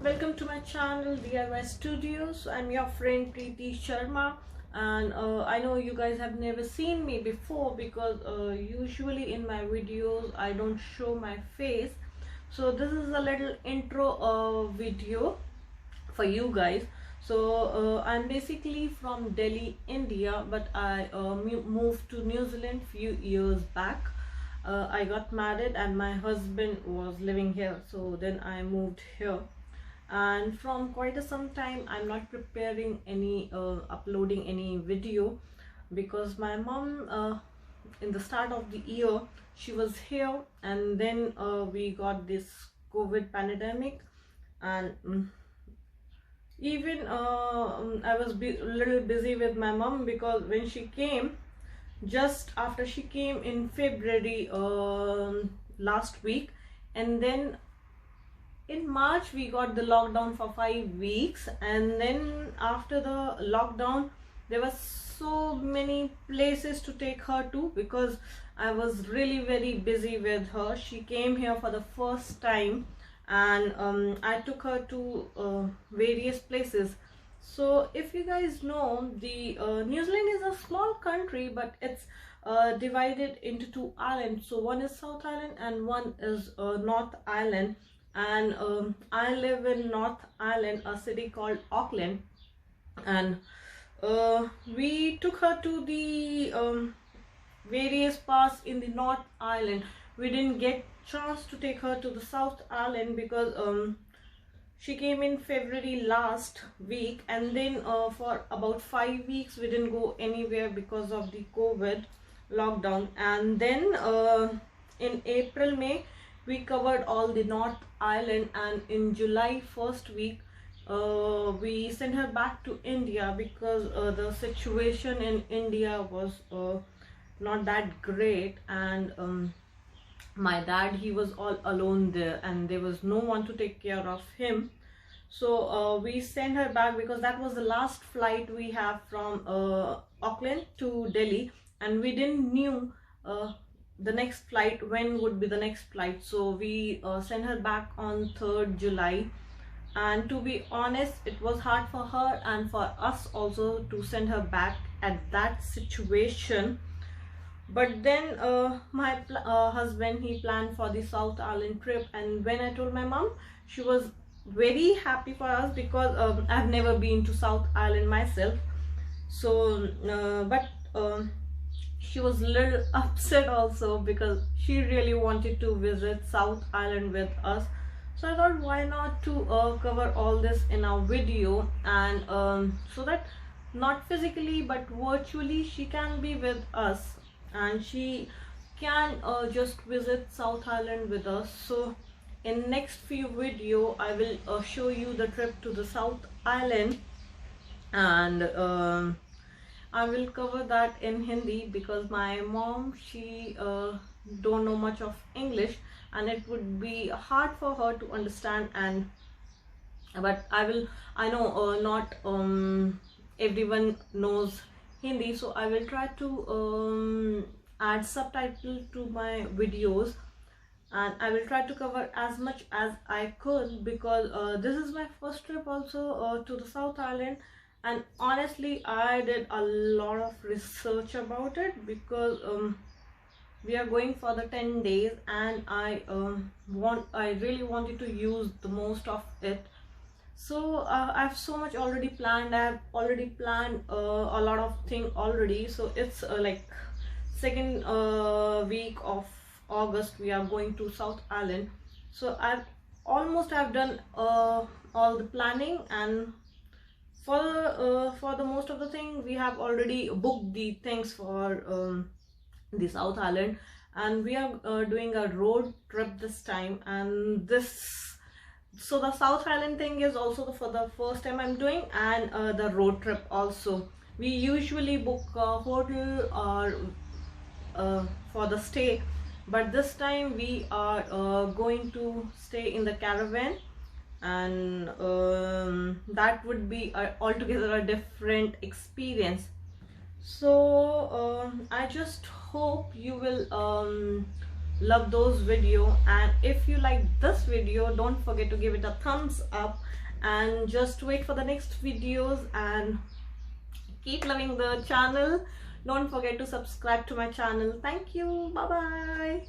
Welcome to my channel DIY Studios. I'm your friend Preeti Sharma, and I know you guys have never seen me before because usually in my videos I don't show my face. So this is a little intro video for you guys. So I'm basically from Delhi, India, but I moved to New Zealand few years back. I got married and my husband was living here, so then I moved here. And from quite some time I'm not preparing any uploading any video because my mom in the start of the year she was here, and then we got this COVID pandemic, and even I was a little busy with my mom because when she came, just after she came in February last week, and then in March we got the lockdown for 5 weeks, and then after the lockdown there were so many places to take her to because I was really very busy with her. She came here for the first time, and I took her to various places. So if you guys know, the New Zealand is a small country, but it's divided into two islands. So one is South Island and one is North Island, and I live in North Island, a city called Auckland, and we took her to the various parts in the North Island. We didn't get chance to take her to the South Island because she came in February last week, and then for about 5 weeks we didn't go anywhere because of the COVID lockdown. And then in April, May we covered all the North Island, and in July first week we sent her back to India because the situation in India was not that great, and my dad, he was all alone there and there was no one to take care of him. So we sent her back because that was the last flight we have from Auckland to Delhi, and we didn't knew the next flight, when would be the next flight. So we sent her back on 3rd July, and to be honest it was hard for her and for us also to send her back at that situation. But then my husband, he planned for the South Island trip, and when I told my mom, she was very happy for us because I've never been to South Island myself. So but she was a little upset also because she really wanted to visit South Island with us. So I thought, why not to cover all this in our video, and so that not physically but virtually she can be with us and she can just visit South Island with us. So in next few video I will show you the trip to the South Island, and I will cover that in Hindi because my mom, she don't know much of English and it would be hard for her to understand. And but I know not everyone knows Hindi, so I will try to add subtitle to my videos, and I will try to cover as much as I could because this is my first trip also to the South Island. And honestly I did a lot of research about it because we are going for the 10 days, and I really wanted to use the most of it. So I have so much already planned. I have already planned a lot of things already. So it's like second week of August we are going to South Island. So I've done all the planning, and for the most of the thing we have already booked the things for the South Island, and we are doing a road trip this time. And so the South Island thing is also for the first time I'm doing, and the road trip also. We usually book a hotel or for the stay, but this time we are going to stay in the caravan, and that would be altogether a different experience. So I just hope you will love those video. And if you like this video, don't forget to give it a thumbs up, and just wait for the next videos, and keep loving the channel. Don't forget to subscribe to my channel. Thank you. Bye bye.